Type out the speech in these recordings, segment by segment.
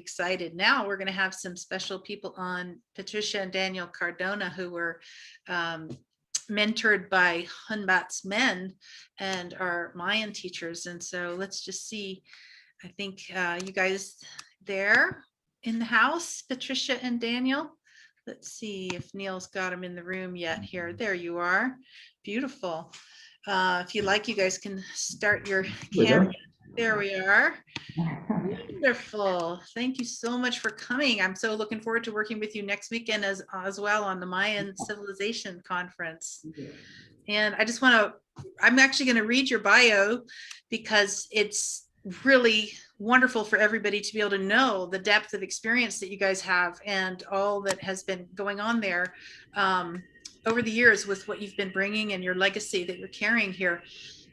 excited. Now we're going to have some special people on, Patricia and Daniel Cardona, who were mentored by Hunbat's men and are Mayan teachers. And so let's just see, I think you guys there in the house, Patricia and Daniel. Let's see if Neil's got them in the room yet here. There you are. Beautiful. If you like, you guys can start your camera. There we are. Wonderful. Thank you so much for coming. I'm so looking forward to working with you next weekend as well on the Mayan Civilization Conference. And I just want to, I'm actually going to read your bio because it's really wonderful for everybody to be able to know the depth of experience that you guys have and all that has been going on there over the years with what you've been bringing and your legacy that you're carrying here.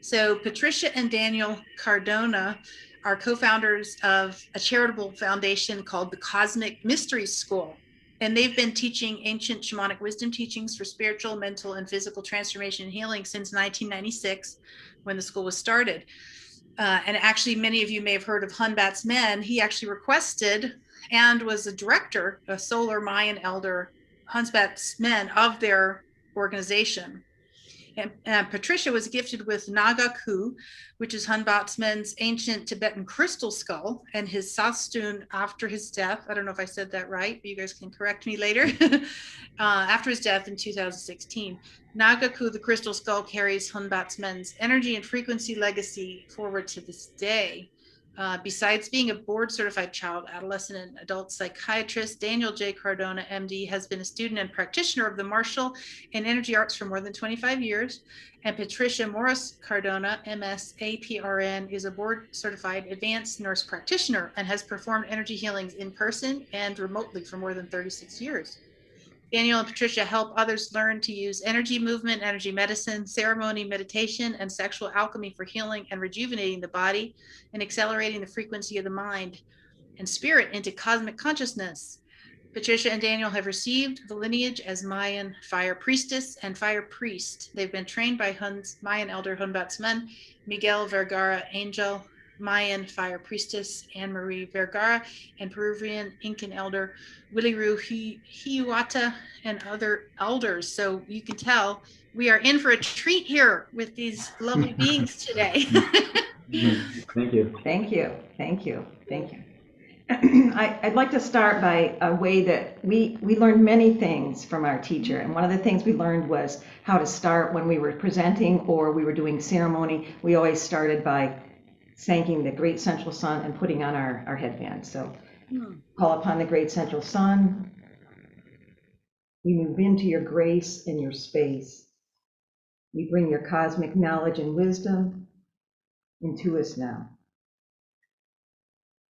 So Patricia and Daniel Cardona are co-founders of a charitable foundation called the Cosmic Mysteries School. And they've been teaching ancient shamanic wisdom teachings for spiritual, mental, and physical transformation and healing since 1996, when the school was started. And actually, many of you may have heard of Hunbat's men. He actually requested and was a director, a solar Mayan elder, Hunbat's men of their organization. And Patricia was gifted with Nagaku, which is Hunbat's men's ancient Tibetan crystal skull, and his sastun after his death. I don't know if I said that right, but you guys can correct me later. After his death in 2016. Nagaku, the crystal skull, carries Hunbat's men's energy and frequency legacy forward to this day. Besides being a board certified child, adolescent, and adult psychiatrist, Daniel J. Cardona, MD, has been a student and practitioner of the martial and energy arts for more than 25 years. And Patricia Morris Cardona, MS, APRN, is a board certified advanced nurse practitioner and has performed energy healings in person and remotely for more than 36 years. Daniel and Patricia help others learn to use energy movement, energy medicine, ceremony, meditation, and sexual alchemy for healing and rejuvenating the body and accelerating the frequency of the mind and spirit into cosmic consciousness. Patricia and Daniel have received the lineage as Mayan fire priestess and fire priest. They've been trained by Mayan elder Hunbat's men, Miguel Vergara Angel, Mayan fire priestess Anne Marie Vergara, and Peruvian Incan elder Williru Hiuata, and other elders. So you can tell we are in for a treat here with these lovely beings today. Thank you. Thank you. Thank you. Thank you. I'd like to start by a way that we learned many things from our teacher. And one of the things we learned was how to start when we were presenting or we were doing ceremony. We always started by thanking the great central sun and putting on our headband. So call upon the great central sun. You move into your grace and your space. You bring your cosmic knowledge and wisdom into us now.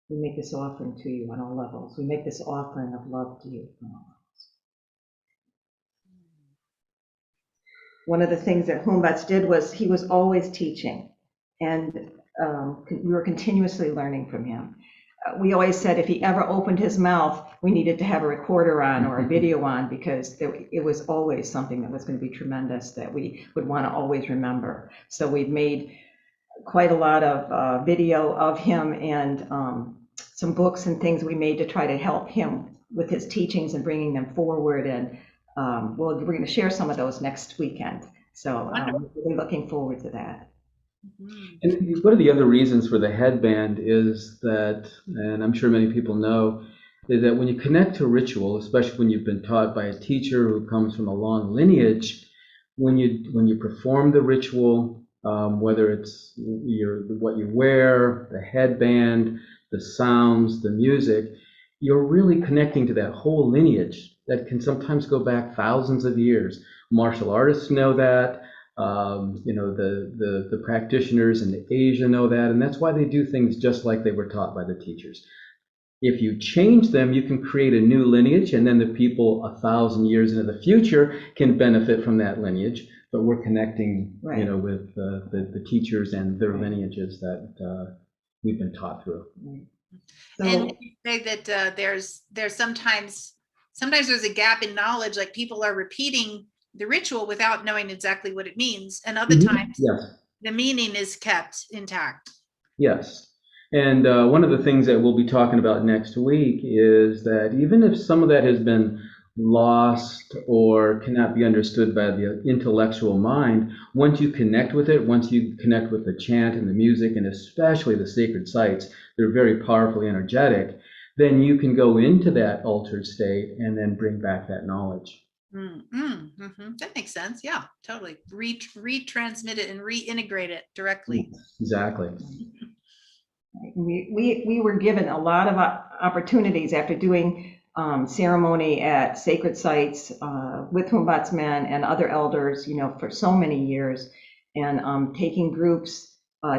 We make this offering to you on all levels. We make this offering of love to you on all levels. One of the things that Hunbat's did was he was always teaching, and we were continuously learning from him. We always said if he ever opened his mouth, we needed to have a recorder on or a video on, because it was always something that was going to be tremendous that we would want to always remember. So we've made quite a lot of video of him and some books and things we made to try to help him with his teachings and bringing them forward. And we're going to share some of those next weekend. So we're looking forward to that. And one of the other reasons for the headband is that, and I'm sure many people know, is that when you connect to ritual, especially when you've been taught by a teacher who comes from a long lineage, when you perform the ritual, whether it's what you wear, the headband, the sounds, the music, you're really connecting to that whole lineage that can sometimes go back thousands of years. Martial artists know that. The practitioners in Asia know that, and that's why they do things just like they were taught by the teachers. If you change them, you can create a new lineage, and then the people 1,000 years into the future can benefit from that lineage. But we're connecting, right, with the teachers and their lineages that we've been taught through. Right. So, and you say that there's sometimes there's a gap in knowledge, like people are repeating the ritual without knowing exactly what it means, and other times yes, the meaning is kept intact. Yes, And one of the things that we'll be talking about next week is that even if some of that has been lost or cannot be understood by the intellectual mind, once you connect with it, once you connect with the chant and the music, and especially the sacred sites, they're very powerfully energetic, then you can go into that altered state and then bring back that knowledge. That makes sense. Yeah, totally. Retransmit it and reintegrate it directly. Exactly. We were given a lot of opportunities after doing ceremony at sacred sites with Humbat's men and other elders, for so many years, and taking groups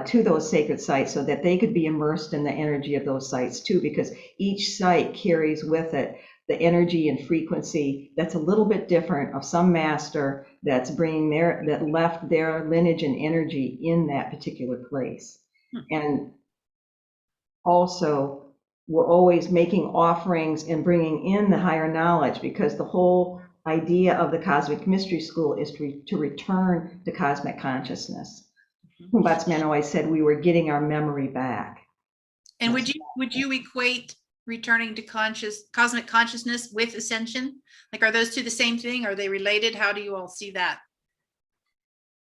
to those sacred sites so that they could be immersed in the energy of those sites too, because each site carries with it the energy and frequency that's a little bit different of some master that's that left their lineage and energy in that particular place. And also, we're always making offerings and bringing in the higher knowledge, because the whole idea of the Cosmic Mystery School is to return to cosmic consciousness. Humbat's men always said we were getting our memory back. And would you equate returning to cosmic consciousness with ascension? Like, are those two the same thing? Are they related? How do you all see that?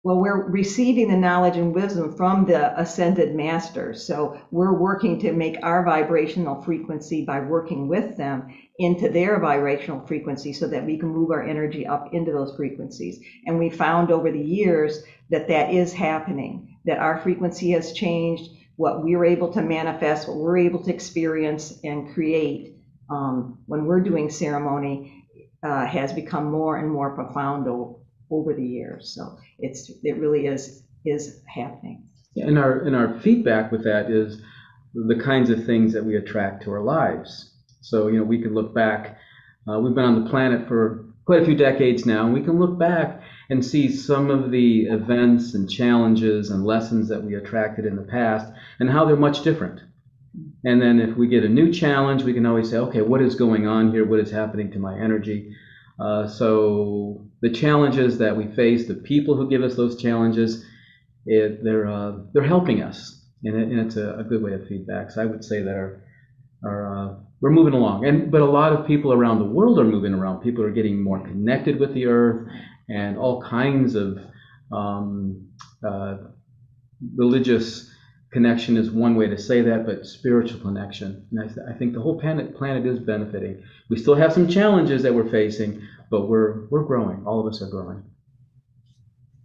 Well, we're receiving the knowledge and wisdom from the ascended masters. So we're working to make our vibrational frequency by working with them into their vibrational frequency so that we can move our energy up into those frequencies. And we found over the years that that is happening, that our frequency has changed, what we're able to manifest, what we're able to experience and create when we're doing ceremony has become more and more profound over the years. So it really is happening. And our feedback with that is the kinds of things that we attract to our lives. So, we can look back. We've been on the planet for quite a few decades now, and we can look back and see some of the events and challenges and lessons that we attracted in the past and how they're much different. And then if we get a new challenge, we can always say, okay, what is going on here? What is happening to my energy? So the challenges that we face, the people who give us those challenges, they're helping us, and it's a good way of feedback. So I would say that we're moving along, but a lot of people around the world are moving around. People are getting more connected with the earth, and all kinds of religious connection is one way to say that, but spiritual connection. And I think the whole planet is benefiting. We still have some challenges that we're facing, but we're growing. All of us are growing.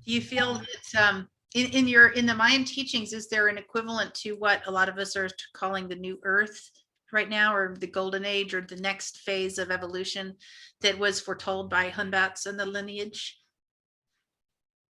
Do you feel that in the Mayan teachings, is there an equivalent to what a lot of us are calling the new Earth right now, or the golden age, or the next phase of evolution that was foretold by Hunbats and the lineage?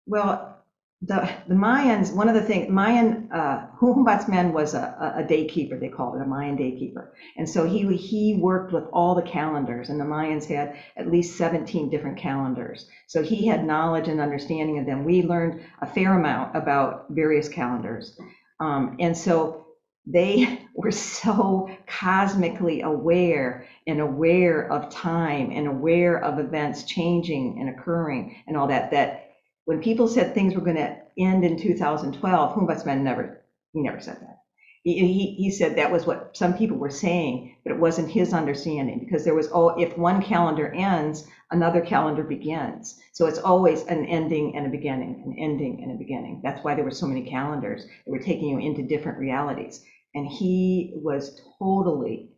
Well, the Mayans, one of the things, Humbat's man was a daykeeper, they called it, a Mayan daykeeper. And so he worked with all the calendars, and the Mayans had at least 17 different calendars. So he had knowledge and understanding of them. We learned a fair amount about various calendars. And so they were so cosmically aware of time and aware of events changing and occurring and all that, that when people said things were going to end in 2012, Humbat's man never said that. He said that was what some people were saying, but it wasn't his understanding, because there was, if one calendar ends, another calendar begins. So it's always an ending and a beginning, an ending and a beginning. That's why there were so many calendars that were taking you into different realities. And he was totally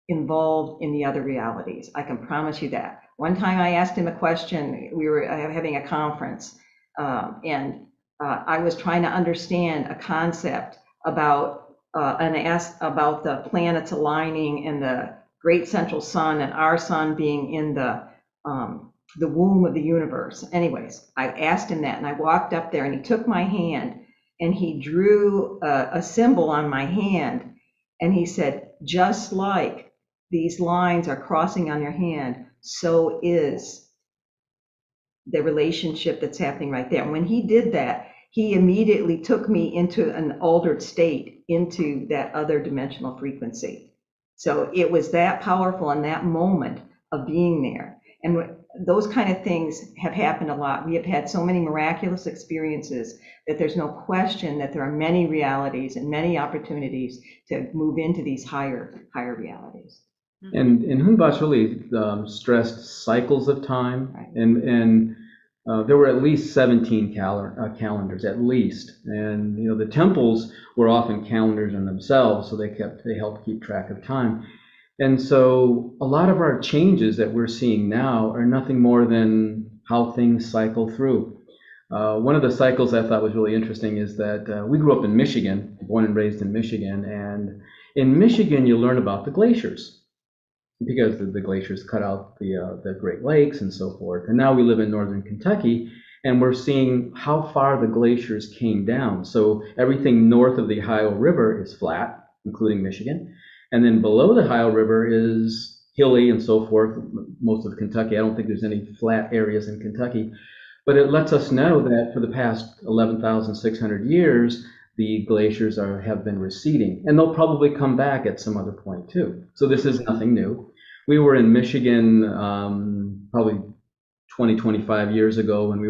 involved in the other realities. I can promise you that. One time I asked him a question, we were having a conference, and I was trying to understand a concept about, and I asked about the planets aligning and the great central sun and our sun being in the womb of the universe. Anyways, I asked him that, and I walked up there and he took my hand and he drew a symbol on my hand, and he said, just like these lines are crossing on your hand, so is the relationship that's happening right there. And when he did that, he immediately took me into an altered state, into that other dimensional frequency. So it was that powerful in that moment of being there. And those kind of things have happened a lot. We have had so many miraculous experiences that there's no question that there are many realities and many opportunities to move into these higher realities. And Hunbat's really stressed cycles of time, Right. and there were at least 17 calendars, at least. And the temples were often calendars in themselves, so they helped keep track of time. And so a lot of our changes that we're seeing now are nothing more than how things cycle through. One of the cycles I thought was really interesting is that we grew up in Michigan, born and raised in Michigan, and in Michigan you learn about the glaciers, because the glaciers cut out the Great Lakes and so forth. And now we live in northern Kentucky, and we're seeing how far the glaciers came down. So everything north of the Ohio River is flat, including Michigan. And then below the Ohio River is hilly and so forth, most of Kentucky. I don't think there's any flat areas in Kentucky. But it lets us know that for the past 11,600 years, the glaciers have been receding, and they'll probably come back at some other point too. So this is nothing new. We were in Michigan probably 20, 25 years ago when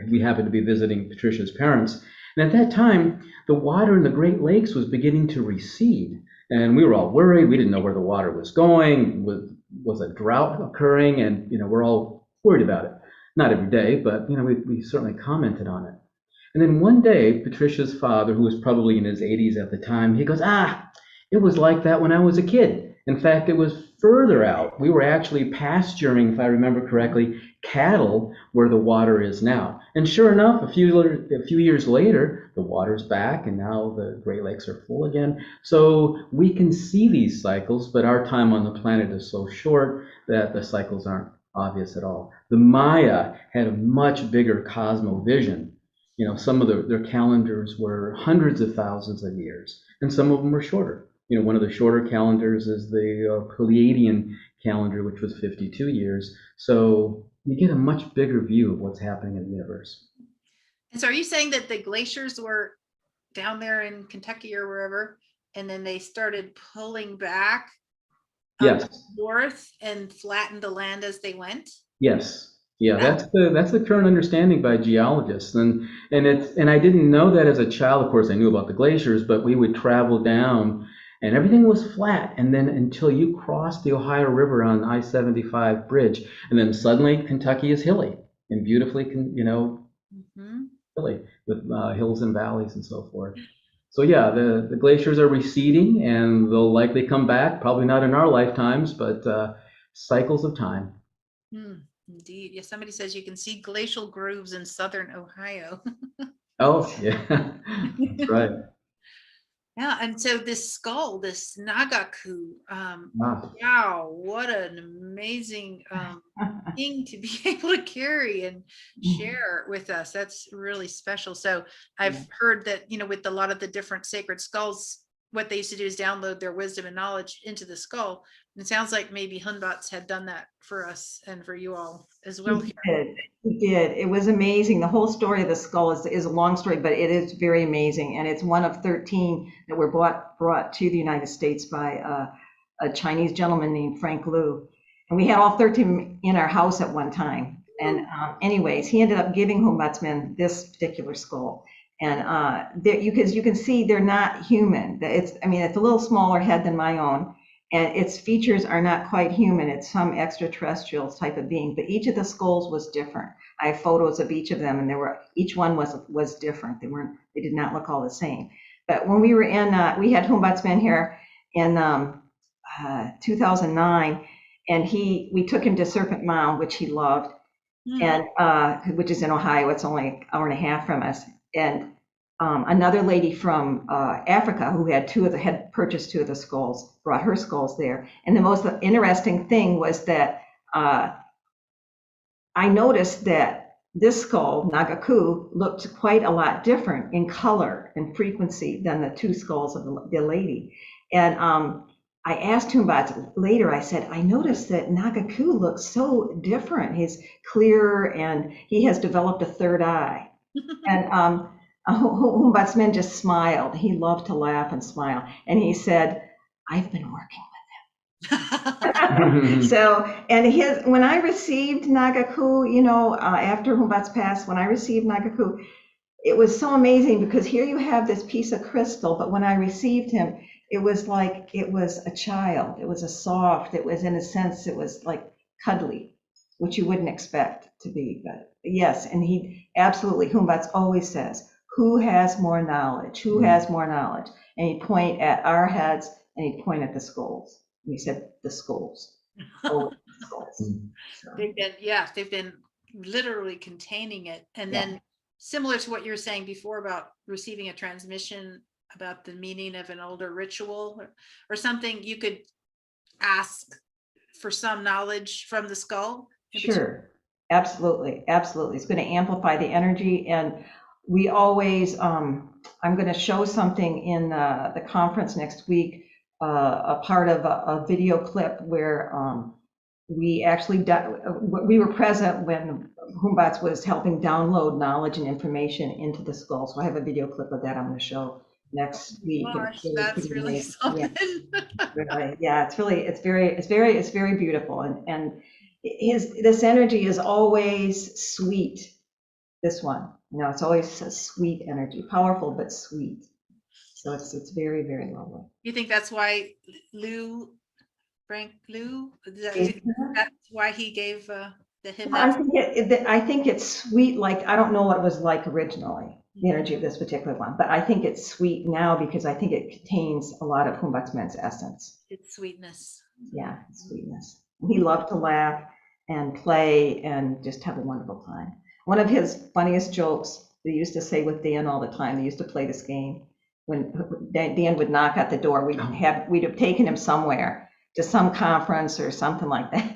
we happened to be visiting Patricia's parents. And at that time, the water in the Great Lakes was beginning to recede. And we were all worried. We didn't know where the water was going. Was a drought occurring? And we're all worried about it. Not every day, but we certainly commented on it. And then one day, Patricia's father, who was probably in his 80s at the time, he goes, it was like that when I was a kid. In fact, it was further out. We were actually pasturing, if I remember correctly, cattle where the water is now. And sure enough, a few years later, the water's back, and now the Great Lakes are full again. So we can see these cycles, but our time on the planet is so short that the cycles aren't obvious at all. The Maya had a much bigger cosmovision. Some of their calendars were hundreds of thousands of years, and some of them were shorter. One of the shorter calendars is the Pleiadian calendar, which was 52 years. So you get a much bigger view of what's happening in the universe. And so are you saying that the glaciers were down there in Kentucky or wherever, and then they started pulling back Yes. north and flattened the land as they went? Yes. Yeah, that's the current understanding by geologists, and I didn't know that as a child. Of course, I knew about the glaciers, but we would travel down, and everything was flat. And then until you crossed the Ohio River on I-75 bridge, and then suddenly Kentucky is hilly and beautifully, hilly with hills and valleys and so forth. So yeah, the glaciers are receding, and they'll likely come back. Probably not in our lifetimes, but cycles of time. Indeed. Yeah, somebody says you can see glacial grooves in southern Ohio. Oh, yeah, that's right. Yeah, and so this skull, this Nagaku, Wow. wow, what an amazing thing to be able to carry and share with us. That's really special. So I've heard that, with a lot of the different sacred skulls, what they used to do is download their wisdom and knowledge into the skull. And it sounds like maybe Hunbat's had done that for us and for you all as well. He did. It was amazing. The whole story of the skull is a long story, but it is very amazing. And it's one of 13 that were brought to the United States by a Chinese gentleman named Frank Liu. And we had all 13 in our house at one time. And anyways, he ended up giving Hunbat's men this particular skull. And you can see they're not human. It's a little smaller head than my own, and its features are not quite human. It's some extraterrestrial type of being, but each of the skulls was different. I have photos of each of them, and each one was different. They did not look all the same. But when we were we had Hunbat's men here in 2009, and we took him to Serpent Mound, which he loved, and which is in Ohio. It's only an hour and a half from us. And another lady from Africa who had purchased 2 of the skulls, brought her skulls there. And the most interesting thing was that I noticed that this skull, Nagaku, looked quite a lot different in color and frequency than the 2 skulls of the lady. And I asked Hunbat later, I said, I noticed that Nagaku looks so different. He's clearer, and he has developed a third eye. And Hunbat's men just smiled. He loved to laugh and smile. And he said, I've been working with him. So, and when I received Nagaku, after Humbat's passed, when I received Nagaku, it was so amazing because here you have this piece of crystal, but when I received him, it was like it was a child. It was it was, in a sense, it was like cuddly, which you wouldn't expect to be. But yes, and he absolutely, Humbat's always says, who has more knowledge? Who has more knowledge? And he'd point at our heads and he'd point at the skulls. And he said, the skulls. Oh, the skulls. So, They've been literally containing it. And yeah. then similar to what you were saying before about receiving a transmission about the meaning of an older ritual or something, you could ask for some knowledge from the skull. Sure, absolutely, absolutely. It's going to amplify the energy, and we always, I'm going to show something in the conference next week, a part of a video clip where we actually, we were present when Humbat's was helping download knowledge and information into the skull. So I have a video clip of that I'm going to show next week. Gosh, that's really something. Yeah, it's very beautiful, and this energy is always sweet. This one, it's always a sweet energy, powerful but sweet. So it's very, very lovely. You think that's why Frank Lou, that's why he gave the hymn? I think it's sweet. Like, I don't know what it was like originally, the energy of this particular one, but I think it's sweet now because I think it contains a lot of Humbat's man's essence. It's sweetness. Yeah, it's sweetness. He loved to laugh and play and just have a wonderful time. One of his funniest jokes, they used to say with Dan all the time, they used to play this game. When Dan would knock at the door, we'd have taken him somewhere to some conference or something like that.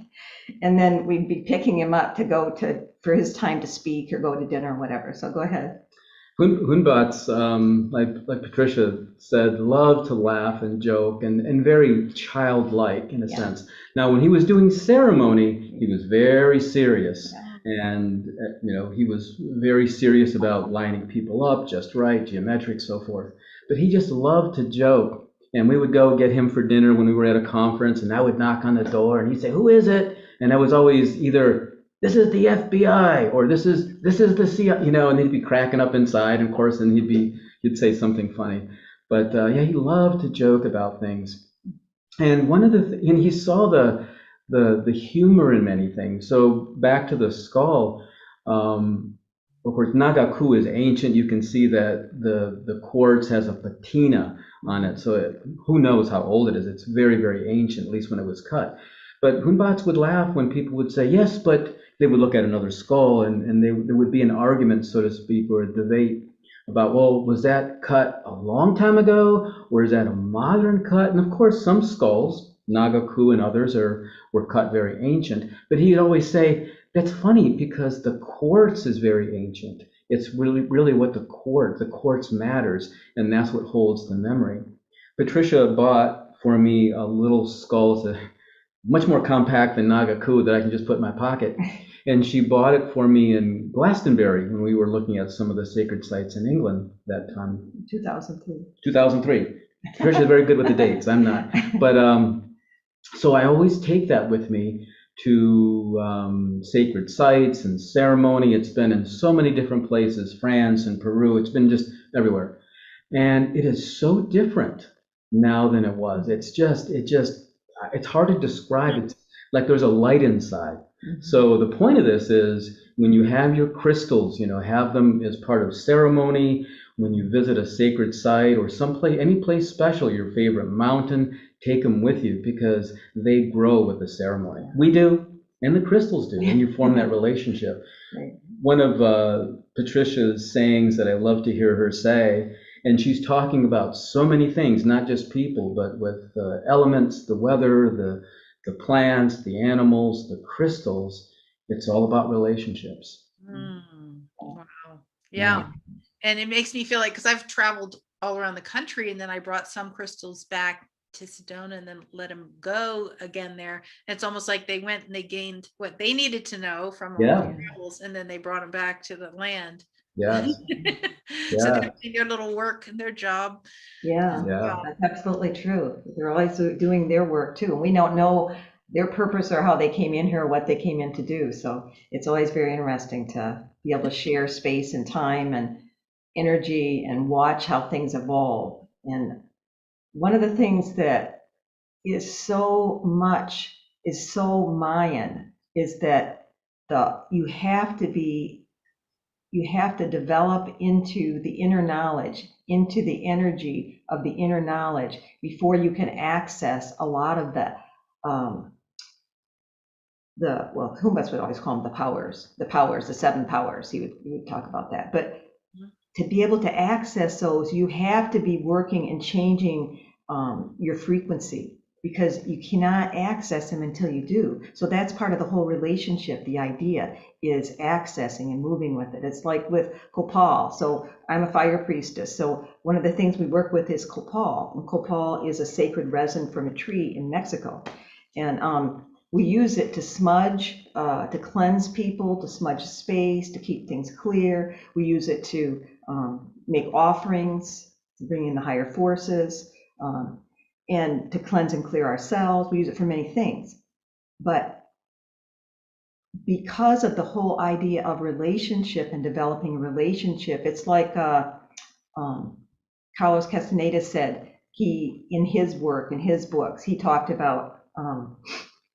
And then we'd be picking him up to go for his time to speak or go to dinner or whatever. So go ahead. Hunbat's, like Patricia said, loved to laugh and joke and very childlike in a sense. Now, when he was doing ceremony, he was very serious. And, he was very serious about lining people up just right, geometric, so forth. But he just loved to joke. And we would go get him for dinner when we were at a conference, and I would knock on the door, and he'd say, "Who is it?" And I was always either, "This is the FBI," or this is the CIA, and he'd be cracking up inside, of course, and he'd say something funny. But he loved to joke about things. And one of and he saw the humor in many things. So back to the skull, of course, Nagaku is ancient. You can see that the quartz has a patina on it. So who knows how old it is? It's very, very ancient, at least when it was cut. But Hunbat's would laugh when people would say, yes, but they would look at another skull and there would be an argument, so to speak, or a debate about, well, was that cut a long time ago, or is that a modern cut? And of course, some skulls, Nagaku and others, were cut very ancient. But he'd always say, that's funny because the quartz is very ancient. It's really what the quartz matters, and that's what holds the memory. Patricia bought for me a little skull, much more compact than Nagaku, that I can just put in my pocket. And she bought it for me in Glastonbury when we were looking at some of the sacred sites in England that time. 2003. Patricia's very good with the dates. I'm not. But so I always take that with me to sacred sites and ceremony. It's been in so many different places, France and Peru. It's been just everywhere. And it is so different now than it was. It's hard to describe. It's like there's a light inside. So the point of this is when you have your crystals, have them as part of ceremony, when you visit a sacred site or any place special, your favorite mountain, take them with you because they grow with the ceremony. We do, and the crystals do, and you form that relationship. Right. One of Patricia's sayings that I love to hear her say, and she's talking about so many things, not just people, but with elements, the weather, the plants, the animals, the crystals. It's all about relationships. Wow. Yeah. And it makes me feel like, because I've traveled all around the country, and then I brought some crystals back to Sedona and then let them go again there. And it's almost like they went and they gained what they needed to know from all the travels, and then they brought them back to the land. Yes. So they're Yeah. doing their little work and their job. Yeah, Yeah. that's absolutely true. They're always doing their work too. And we don't know their purpose or how they came in here or what they came in to do. So it's always very interesting to be able to share space and time and energy and watch how things evolve. And one of the things that is so Mayan is that you have to develop into the inner knowledge, into the energy of the inner knowledge before you can access a lot of um, well, Humbats would always call them the powers, the seven powers. He would talk about that. But to be able to access those, you have to be working and changing your frequency, because you cannot access them until you do. So that's part of the whole relationship. The idea is accessing and moving with it. It's like with Copal. So I'm a fire priestess. So one of the things we work with is Copal. And Copal is a sacred resin from a tree in Mexico. And we use it to smudge, to cleanse people, to smudge space, to keep things clear. We use it to make offerings, to bring in the higher forces, and to cleanse and clear ourselves. We use it for many things. But because of the whole idea of relationship and developing a relationship, it's like Carlos Castaneda said, in his work, in his books, he talked about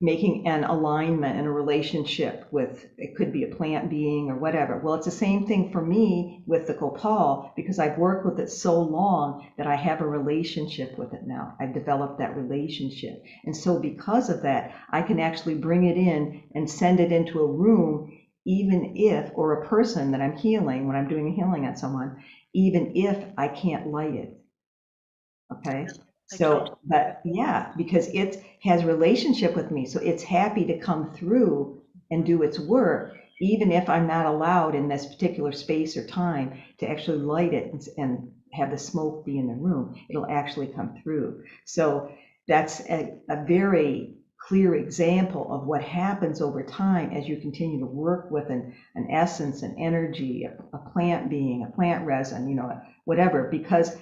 making an alignment and a relationship with, it could be a plant being or whatever. Well, it's the same thing for me with the copal, because I've worked with it so long that I have a relationship with it now. I've developed that relationship. And so because of that, I can actually bring it in and send it into a room, even if, or a person that I'm healing, when I'm doing a healing on someone, even if I can't light it. Okay. So, but yeah, because it has relationship with me, so it's happy to come through and do its work, even if I'm not allowed in this particular space or time to actually light it and have the smoke be in the room. It'll actually come through. So that's a very clear example of what happens over time as you continue to work with an essence, an energy, a plant being, a plant resin, whatever, because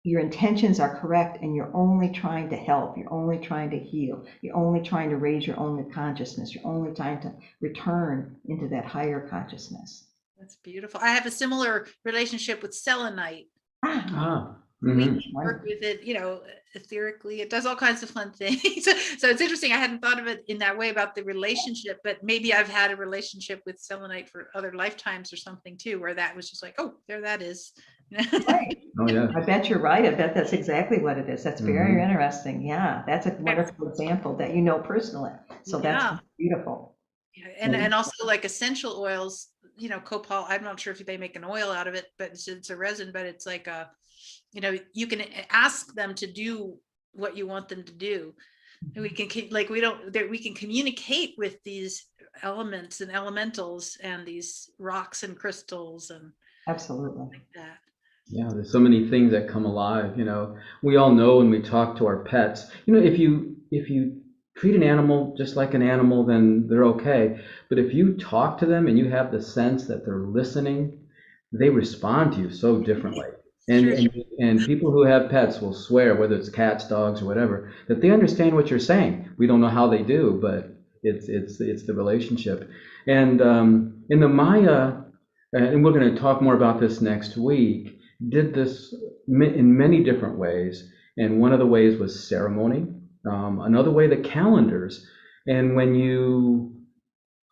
your intentions are correct and you're only trying to help, you're only trying to heal, you're only trying to raise your own consciousness, you're only trying to return into that higher consciousness. That's beautiful. I have a similar relationship with selenite. Mm-hmm. We work with it, etherically. It does all kinds of fun things. So it's interesting. I hadn't thought of it in that way about the relationship, but maybe I've had a relationship with selenite for other lifetimes or something too, where that was just like, oh, there that is. Right. Oh, yeah. I bet you're right. I bet that's exactly what it is. That's very interesting. Yeah, that's a wonderful example that you know personally. So that's beautiful. Yeah. And also like essential oils, copal, I'm not sure if they make an oil out of it, but it's a resin, but it's like you can ask them to do what you want them to do. And we can we can communicate with these elements and elementals and these rocks and crystals and absolutely like that. Yeah, there's so many things that come alive. We all know when we talk to our pets, if you treat an animal just like an animal, then they're okay. But if you talk to them and you have the sense that they're listening, they respond to you so differently. And people who have pets will swear, whether it's cats, dogs, or whatever, that they understand what you're saying. We don't know how they do, but it's the relationship. And in the Maya, and we're going to talk more about this next week, did this in many different ways. And one of the ways was ceremony. Another way, the calendars. And when you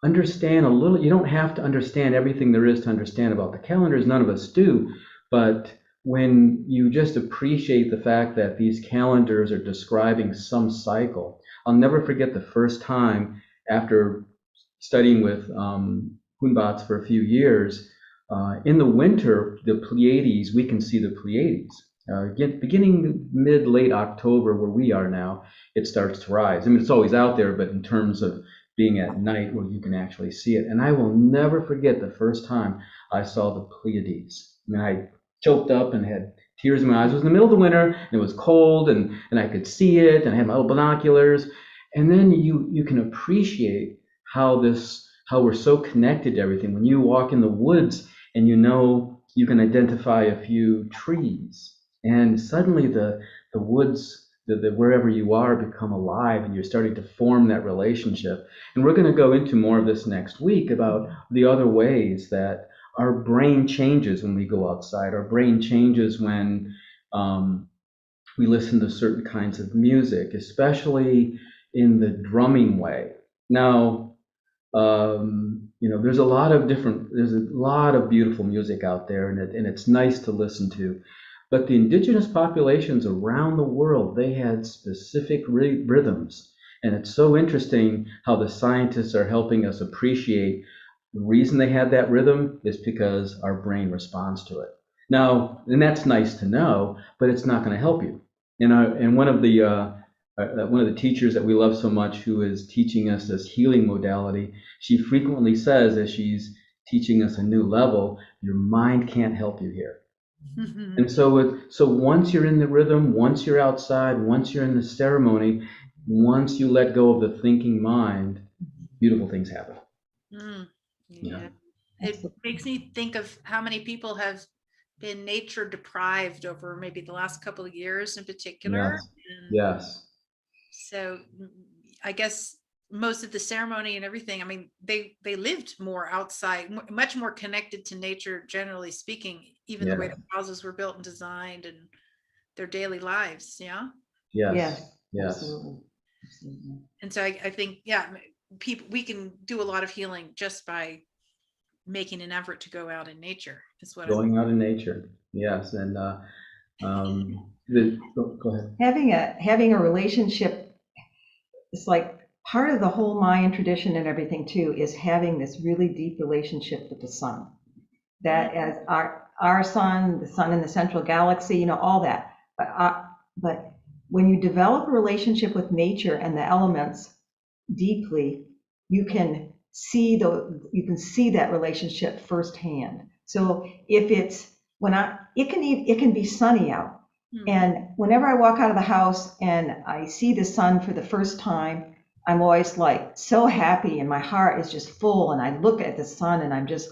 understand a little, you don't have to understand everything there is to understand about the calendars. None of us do. But when you just appreciate the fact that these calendars are describing some cycle. I'll never forget the first time after studying with Hunbats for a few years. In the winter, the Pleiades, we can see the Pleiades. Beginning mid-late October, where we are now, it starts to rise. I mean, it's always out there, but in terms of being at night where you can actually see it. And I will never forget the first time I saw the Pleiades. I mean, I choked up and had tears in my eyes. It was in the middle of the winter, and it was cold, and I could see it, and I had my little binoculars. And then you can appreciate how we're so connected to everything. When you walk in the woods and you can identify a few trees, and suddenly the woods, wherever you are, become alive, and you're starting to form that relationship. And we're going to go into more of this next week about the other ways that our brain changes when we go outside. Our brain changes when we listen to certain kinds of music, especially in the drumming way. Now, there's a lot of beautiful music out there, and it's nice to listen to. But the indigenous populations around the world, they had specific rhythms. And it's so interesting how the scientists are helping us appreciate the reason they had that rhythm is because our brain responds to it. Now, and that's nice to know, but it's not going to help you. And one of the teachers that we love so much, who is teaching us this healing modality, she frequently says, as she's teaching us a new level, your mind can't help you here. Mhm. And so once you're in the rhythm, once you're outside, once you're in the ceremony, once you let go of the thinking mind, beautiful things happen. Mm, Yeah. yeah. It makes me think of how many people have been nature deprived over maybe the last couple of years in particular. Yes. And Yes. so I guess most of the ceremony and everything, I mean, they lived more outside, much more connected to nature, generally speaking, even the way Yeah. the houses were built and designed and their daily lives. Yeah. Yes. Yes, Yes. absolutely. Absolutely. And so I think, yeah, people, we can do a lot of healing just by making an effort to go out in nature is what Going out in nature. Yes. And go ahead. Having a relationship, it's like part of the whole Mayan tradition and everything too, is having this really deep relationship with the sun. That as our sun, the sun in the central galaxy, all that. But when you develop a relationship with nature and the elements deeply, you can see that relationship firsthand. So if it's it can be sunny out, and whenever I walk out of the house and I see the sun for the first time, I'm always like so happy, and my heart is just full, and I look at the sun and I'm just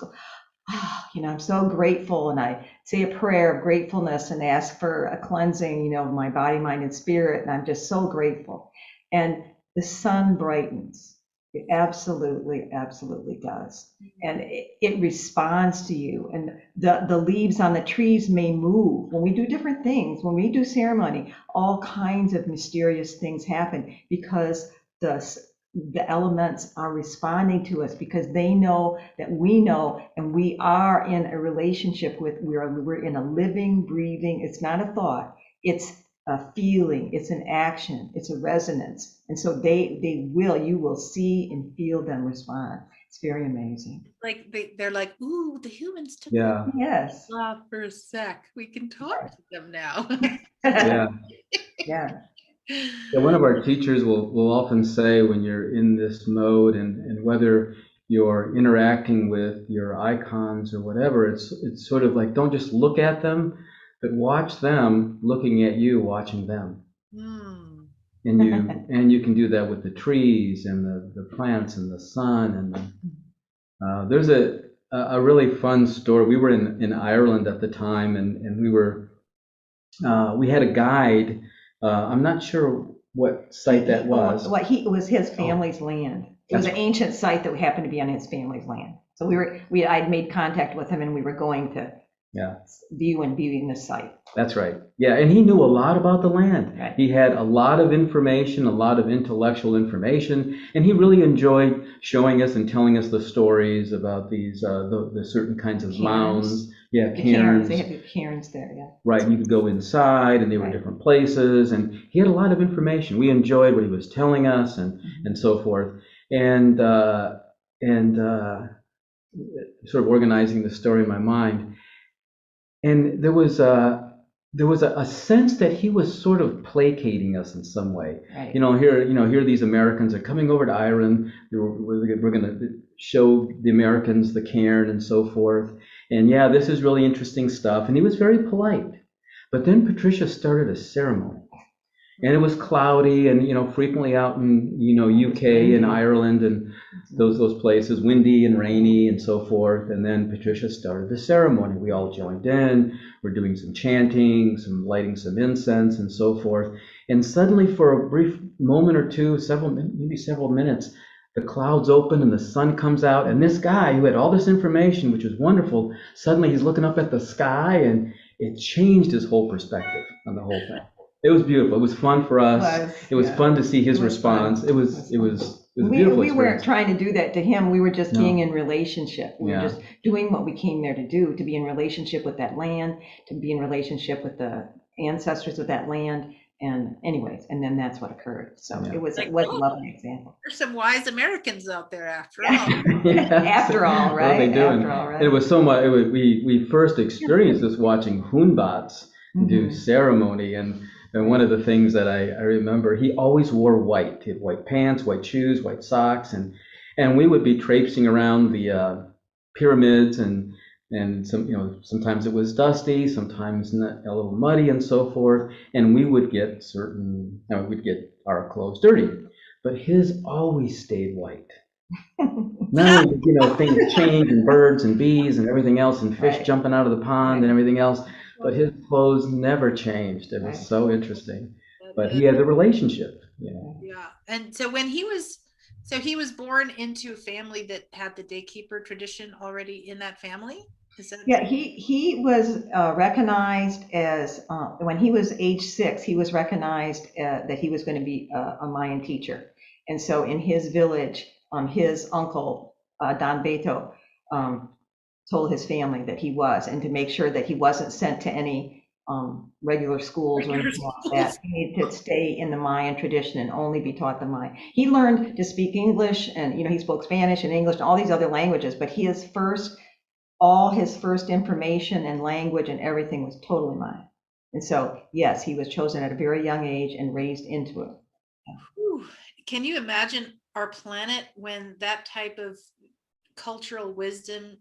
I'm so grateful, and I say a prayer of gratefulness and ask for a cleansing, of my body, mind, and spirit, and I'm just so grateful. And the sun brightens. It absolutely, absolutely does. And it responds to you. And the leaves on the trees may move. When we do different things, when we do ceremony, all kinds of mysterious things happen because the elements are responding to us, because they know that we know, and we are in a relationship with, we're in a living, breathing, it's not a thought, it's a feeling, it's an action, it's a resonance. And so you will see and feel them respond. It's very amazing. like they're like, ooh, the humans took Yeah. Yes. off for a sec. We can talk to them now. Yeah. Yeah. Yeah, one of our teachers will often say, when you're in this mode, and whether you're interacting with your icons or whatever, it's sort of like, don't just look at them, but watch them looking at you, watching them. Mm. And you can do that with the trees and the plants and the sun. And there's a really fun story. We were in Ireland at the time, and we had a guide. I'm not sure what site that was. It was his family's land. It was an ancient site that happened to be on his family's land. So I'd made contact with him, and we were going to viewing the site. That's right. Yeah, and he knew a lot about the land. Right. He had a lot of information, a lot of intellectual information, and he really enjoyed showing us and telling us the stories about these the certain kinds of Cairns. mounds. Yeah, The cairns. They have the cairns there, yeah. Right, and you could go inside, and they were Right. different places, and he had a lot of information. We enjoyed what he was telling us, and so forth. And sort of organizing the story in my mind. And there was a sense that he was sort of placating us in some way. Right. Here these Americans are coming over to Ireland. We're going to show the Americans the cairn and so forth. And yeah, this is really interesting stuff. And he was very polite. But then Patricia started a ceremony. And it was cloudy and, frequently out in, UK and Ireland and those places, windy and rainy and so forth. And then Patricia started the ceremony. We all joined in. We're doing some chanting, some lighting some incense and so forth. And suddenly for a brief moment or two, maybe several minutes, the clouds open and the sun comes out. And this guy who had all this information, which was wonderful, suddenly he's looking up at the sky, and it changed his whole perspective on the whole thing. It was beautiful. It was fun for us. It was fun to see his response. It was a beautiful We weren't experience. trying to do that to him. We were just No. being in relationship. We were Yeah. just doing what we came there to do, to be in relationship with that land, to be in relationship with the ancestors of that land. And anyways, and then that's what occurred. So Yeah. it was a lovely example. There's some wise Americans out there after all. After all, What are they right? doing? After all, right? It was so much. We first experienced this watching Hunbats do Mhm. ceremony, and one of the things that I remember, he always wore white. He had white pants, white shoes, white socks, and we would be traipsing around the pyramids, and sometimes it was dusty, sometimes a little muddy and so forth, and we would get we'd get our clothes dirty, but his always stayed white. Now, things change, and birds and bees and everything else, and fish Right. jumping out of the pond and everything else, but his clothes never changed. It was Right. so interesting. But he had the relationship. Yeah. And so when he was born into a family that had the daykeeper tradition already in that family? Is that? Yeah, he was recognized as, when he was age 6, he was recognized that he was going to be a Mayan teacher. And so in his village, his uncle, Don Beto, told his family that he was, and to make sure that he wasn't sent to any regular schools or anything like that. He needed to stay in the Mayan tradition and only be taught the Mayan. He learned to speak English, and he spoke Spanish and English and all these other languages, but all his first information and language and everything was totally Mayan. And so, yes, he was chosen at a very young age and raised into it. Whew. Can you imagine our planet when that type of cultural wisdom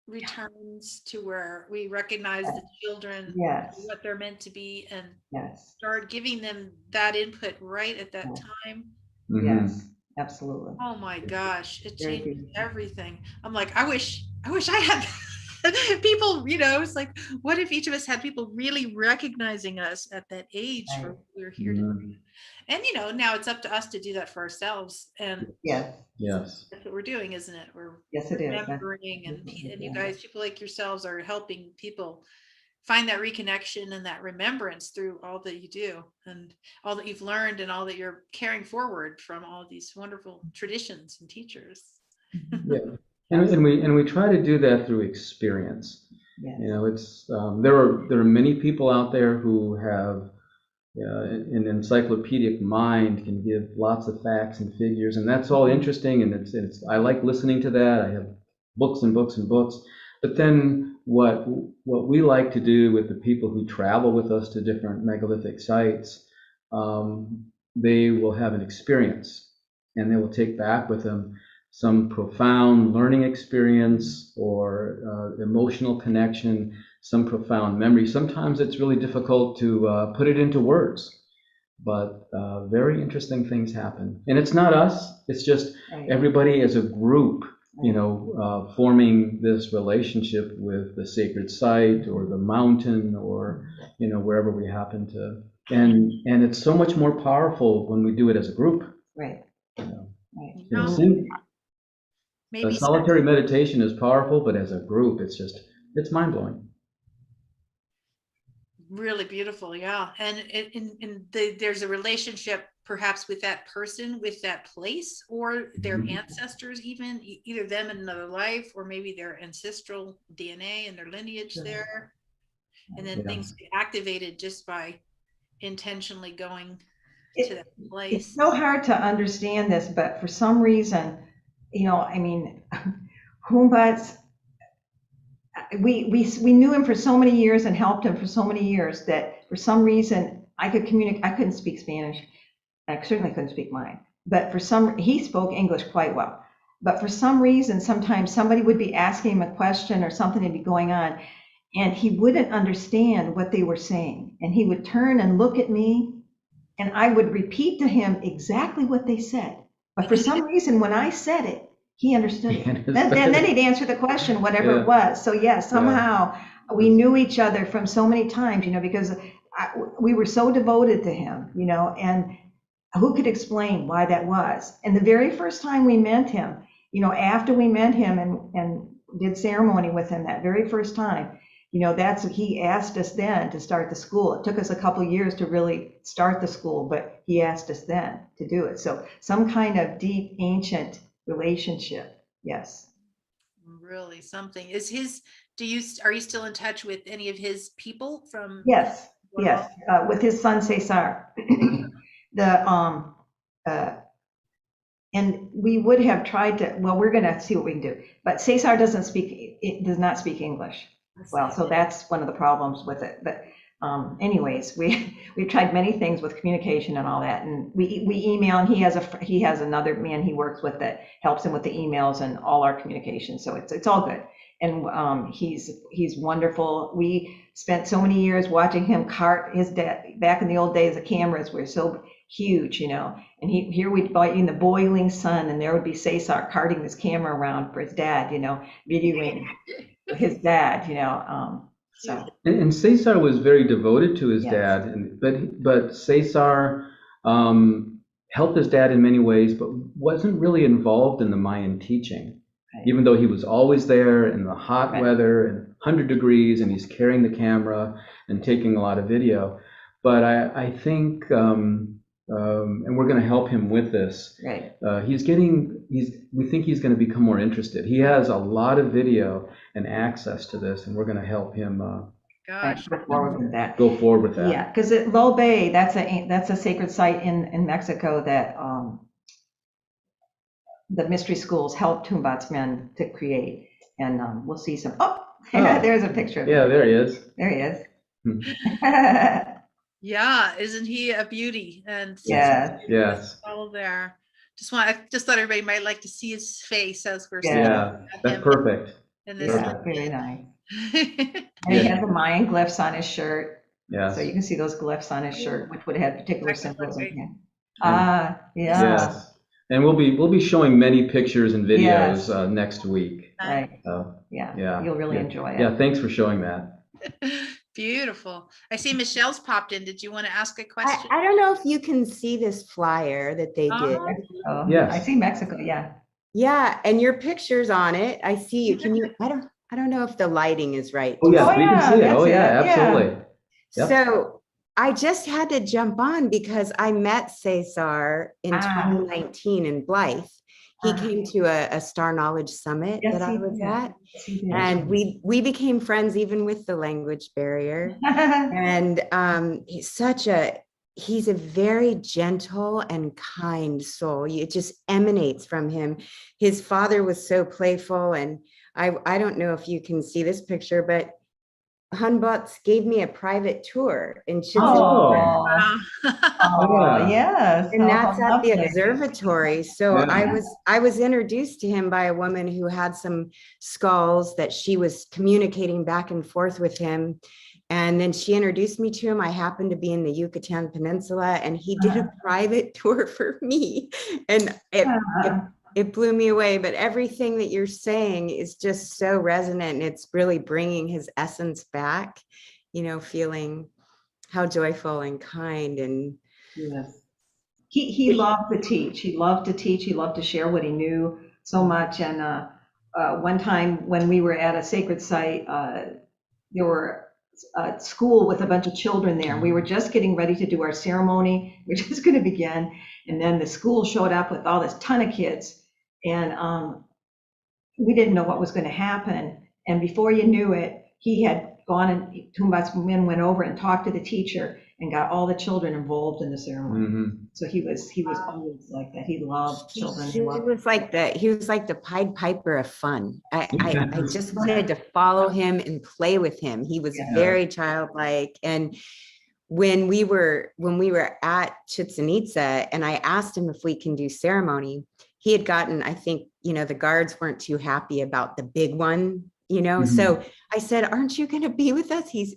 returns to where we recognize the children, Yes. what they're meant to be, and Yes, start giving them that input right at that time? Mhm. yes, absolutely. Oh my gosh, it Very changed beautiful. everything. I'm like, I wish I had people, it's like, what if each of us had people really recognizing us at that age for what we're here to do? And now it's up to us to do that for ourselves. And Yes, Yes. that's what we're doing, isn't it? We're yes, it is. remembering, and you Yeah. guys, people like yourselves, are helping people find that reconnection and that remembrance through all that you do and all that you've learned and all that you're carrying forward from all these wonderful traditions and teachers. Yeah. And we try to do that through experience. Yes. It's there are many people out there who have an encyclopedic mind, can give lots of facts and figures, and that's all interesting, and it's I like listening to that. I have books and books and books. But then what we like to do with the people who travel with us to different megalithic sites, they will have an experience, and they will take back with them some profound learning experience or emotional connection, some profound memory. Sometimes it's really difficult to put it into words, but very interesting things happen. And it's not us, it's just everybody as a group, forming this relationship with the sacred site or the mountain or, wherever we happen to. And it's so much more powerful when we do it as a group. Right. Right. The solitary meditation is powerful, but as a group, it's mind-blowing. Really beautiful, yeah. And there's a relationship perhaps with that person, with that place, or their ancestors, even either them in another life, or maybe their ancestral DNA and their lineage there. And then things get activated just by intentionally going to that place. It's so hard to understand this, but for some reason, Humbats, we knew him for so many years and helped him for so many years that for some reason I could communicate. I couldn't speak Spanish. I certainly couldn't speak mine, but he spoke English quite well. But for some reason, sometimes somebody would be asking him a question or something would be going on, and he wouldn't understand what they were saying. And he would turn and look at me, and I would repeat to him exactly what they said. But for some reason, when I said it, he understood it. Then he'd answer the question, whatever it was. So yeah, somehow we knew each other from so many times, because we were so devoted to him, and who could explain why that was? And the very first time we met him, after we met him and did ceremony with him that very first time, he asked us then to start the school. It took us a couple of years to really start the school, but he asked us then to do it. So some kind of deep, ancient relationship. Yes. Really something. Are you still in touch with any of his people from? Yes, yes, with his son Cesar. And we would have tried to, well, we're gonna see what we can do, but Cesar does not speak English. Well, so that's one of the problems with it. But anyways, we've tried many things with communication and all that, and we email, and he has another man he works with that helps him with the emails and all our communication. So it's all good, and he's wonderful. We spent so many years watching him cart his dad. Back in the old days, the cameras were so huge, and here we'd be in the boiling sun, and there would be Cesar carting this camera around for his dad, videoing his dad, so. And Cesar was very devoted to his dad, but Cesar helped his dad in many ways, but wasn't really involved in the Mayan teaching, even though he was always there in the hot weather and 100 degrees, and he's carrying the camera and taking a lot of video. But I think, and we're going to help him with this. Right. We think he's going to become more interested. He has a lot of video and access to this, and we're going to help him go forward with that. Go forward with that. Yeah, because at Lo Bay, that's a sacred site in Mexico that the mystery schools helped Humbat's men to create, and we'll see some. There's a picture of him. Yeah, there he is. There he is. Yeah, isn't he a beauty? And yes, all there. I just thought everybody might like to see his face as we're that's perfect. Very nice. And he has the Mayan glyphs on his shirt. Yeah. So you can see those glyphs on his shirt, which would have particular symbols in him. Yes. And we'll be showing many pictures and videos next week. Right. You'll really enjoy it. Yeah, thanks for showing that. Beautiful. I see Michelle's popped in. Did you want to ask a question? I don't know if you can see this flyer that they did. Yes. I see Mexico. Yeah. Yeah, and your picture's on it. I see you. Can you? I don't know if the lighting is right. Oh yeah, we can see it. Oh yeah, absolutely. Yep. So I just had to jump on because I met Cesar in 2019 in Blythe. He came to a Star Knowledge Summit that I was at, and we became friends even with the language barrier. And he's a very gentle and kind soul. It just emanates from him. His father was so playful, and I don't know if you can see this picture, but Hunbots gave me a private tour in Chichen Itza. Yes. And that's at the observatory. So I was introduced to him by a woman who had some skulls that she was communicating back and forth with him. And then she introduced me to him. I happened to be in the Yucatan Peninsula, and he did a private tour for me. And it blew me away, but everything that you're saying is just so resonant, and it's really bringing his essence back, feeling how joyful and kind. And he loved to teach. He loved to teach. He loved to share what he knew so much. And one time when we were at a sacred site, there were a school with a bunch of children there. We were just getting ready to do our ceremony. We're just going to begin. And then the school showed up with all this ton of kids. And we didn't know what was going to happen. And before you knew it, he had gone, and Tumbat's men went over and talked to the teacher and got all the children involved in the ceremony. Mm-hmm. So he was always like that. He loved children. He was like the Pied Piper of fun. I just wanted to follow him and play with him. He was very childlike. And when we were at Chichen Itza, and I asked him if we can do ceremony, he had gotten, I think, the guards weren't too happy about the big one, Mm-hmm. So I said, aren't you going to be with us? He's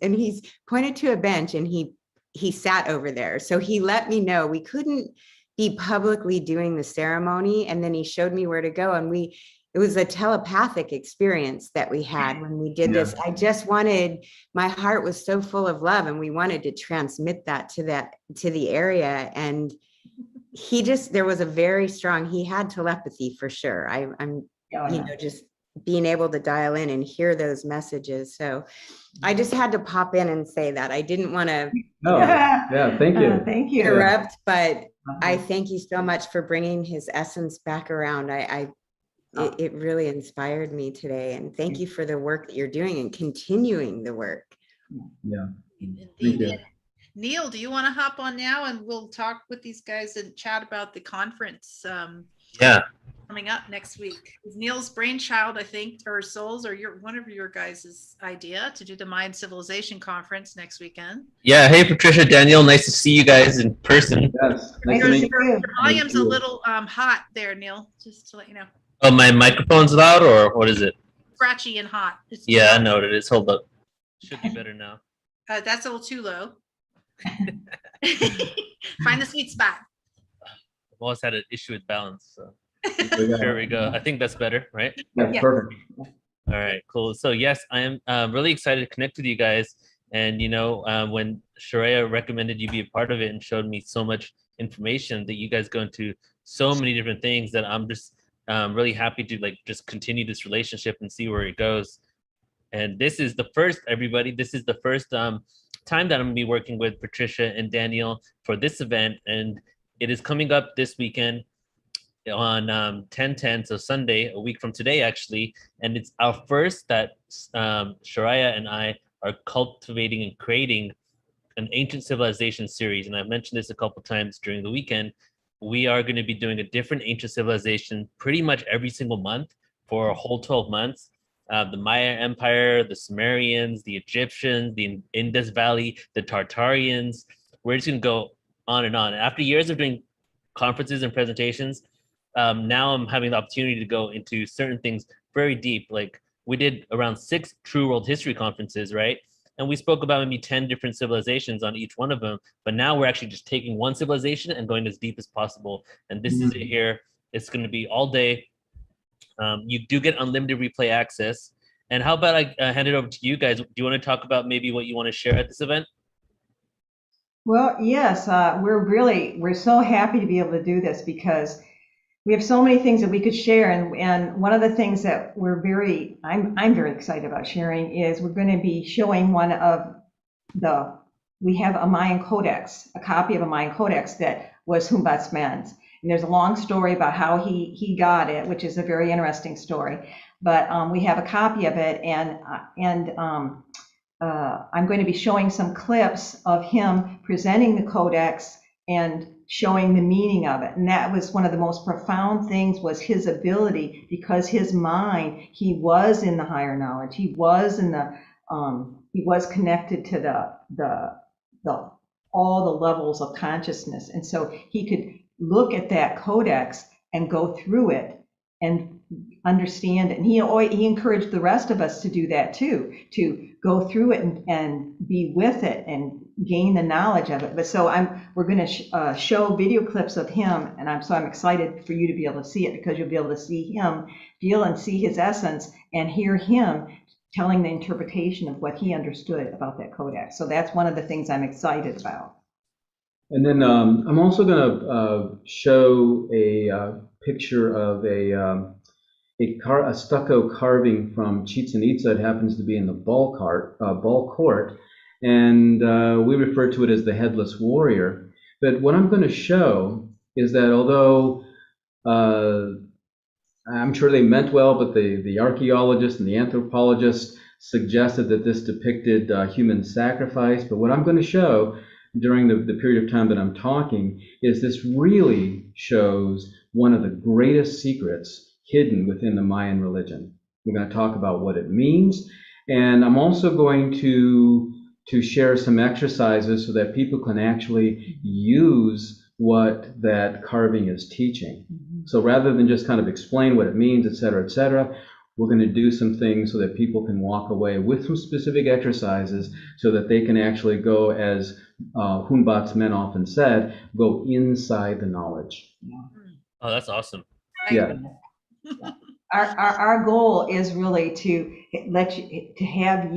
pointed to a bench, and he he sat over there. So he let me know we couldn't be publicly doing the ceremony. And then he showed me where to go. And it was a telepathic experience that we had when we did this. I just wanted, my heart was so full of love, and we wanted to transmit that to the area. And there was a very strong, he had telepathy for sure. I'm just being able to dial in and hear those messages. So I just had to pop in and say that. I didn't want to thank you. Thank you. interrupt, but I thank you so much for bringing his essence back around. It really inspired me today, and thank you for the work that you're doing and continuing the work. Yeah. Indeed. Neil, do you want to hop on now and we'll talk with these guys and chat about the conference coming up next week? It's Neil's brainchild, I think, or Souls, or one of your guys' idea to do the Mayan Civilization Conference next weekend. Yeah. Hey, Patricia Daniel. Nice to see you guys in person. Yes. Nice to meet you. Your volume's a little hot there, Neil, just to let you know. Oh, my microphone's loud, or what is it? Scratchy and hot. Yeah, I know what it is. Hold up. Should be better now. That's a little too low. Find the sweet spot. I've always had an issue with balance. So here we go. I think that's better, right? That's perfect. All right, cool. So yes, I am really excited to connect with you guys. And when Sharia recommended you be a part of it and showed me so much information that you guys go into so many different things, that I'm just really happy to just continue this relationship and see where it goes. And this is the first, everybody, this is the first time that I'm gonna be working with Patricia and Daniel for this event. And it is coming up this weekend on 10/10, so Sunday, a week from today, actually. And it's our first that Sharia and I are cultivating and creating an ancient civilization series. And I've mentioned this a couple times during the weekend. We are going to be doing a different ancient civilization pretty much every single month for a whole 12 months. The Maya Empire, the Sumerians, the Egyptians, the Indus Valley, the Tartarians. We're just going to go on and on. After years of doing conferences and presentations, now I'm having the opportunity to go into certain things very deep. Like we did around 6 true world history conferences, right? And we spoke about maybe 10 different civilizations on each one of them. But now we're actually just taking one civilization and going as deep as possible. And this is it here. It's going to be all day. You do get unlimited replay access. And how about I hand it over to you guys? Do you want to talk about maybe what you want to share at this event? Well, yes, we're so happy to be able to do this because we have so many things that we could share. And one of the things that I'm very excited about sharing is we're going to be showing we have a Mayan codex, a copy of a Mayan codex that was Humbat's men's. And there's a long story about how he got it, which is a very interesting story. But we have a copy of it, and I'm going to be showing some clips of him presenting the codex and showing the meaning of it. And that was one of the most profound things, was his ability, because his mind, he was in the higher knowledge. He was in he was connected to all the levels of consciousness. And so he could look at that codex and go through it and understand it. And he encouraged the rest of us to do that too, to go through it and be with it and gain the knowledge of it. But so we're going to show video clips of him, and I'm excited for you to be able to see it, because you'll be able to see him, feel and see his essence, and hear him telling the interpretation of what he understood about that codex. So that's one of the things I'm excited about. And then I'm also going to show a picture of a stucco carving from Chichen Itza. It happens to be in the ball court, and we refer to it as the Headless Warrior. But what I'm going to show is that although I'm sure they meant well, but the archaeologists and the anthropologists suggested that this depicted human sacrifice. But what I'm going to show during the period of time that I'm talking is this really shows one of the greatest secrets hidden within the Mayan religion. We're going to talk about what it means, and I'm also going to share some exercises so that people can actually use what that carving is teaching. So rather than just kind of explain what it means, et cetera, we're going to do some things so that people can walk away with some specific exercises so that they can actually go, as Hunbat's men often said, go inside the knowledge. Oh, that's awesome. Yeah. Our goal is really to to have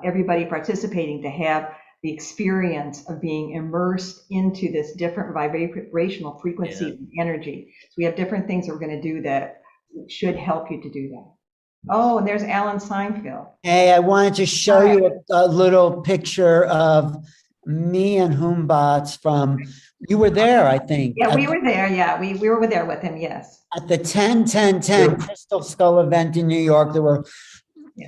everybody participating to have the experience of being immersed into this different vibrational frequency and energy. So we have different things we're going to do that should help you to do that. Oh, and there's Alan Seinfeld. Hey, I wanted to show you a little picture of me and Humbats from, you were there, I think. Yeah, we were there. Yeah, we were there with him. Yes. At the 10-10-10 Crystal Skull event in New York, there were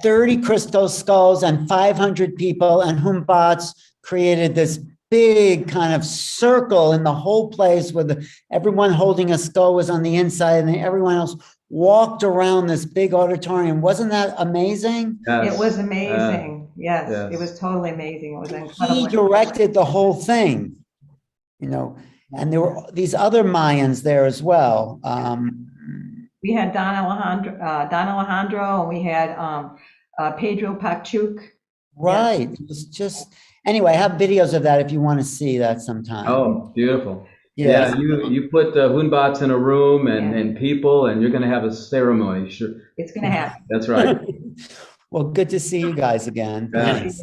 30 crystal skulls and 500 people, and Humbats created this big kind of circle in the whole place where everyone holding a skull was on the inside and everyone else walked around this big auditorium. Wasn't that amazing? Yes. It was amazing. Yes, Yes. it was totally amazing. It was He incredible. directed the whole thing, you know, and there were these other Mayans there as well. We had Don Alejandro, and we had Pedro Pachuk. Right. It was just, anyway, I have videos of that if you want to see that sometime. Oh, beautiful. Yes. Yeah, you put Hunbats in a room and people, and you're going to have a ceremony. Sure. It's going to happen. That's right. Well, good to see you guys again. Yeah. Thanks.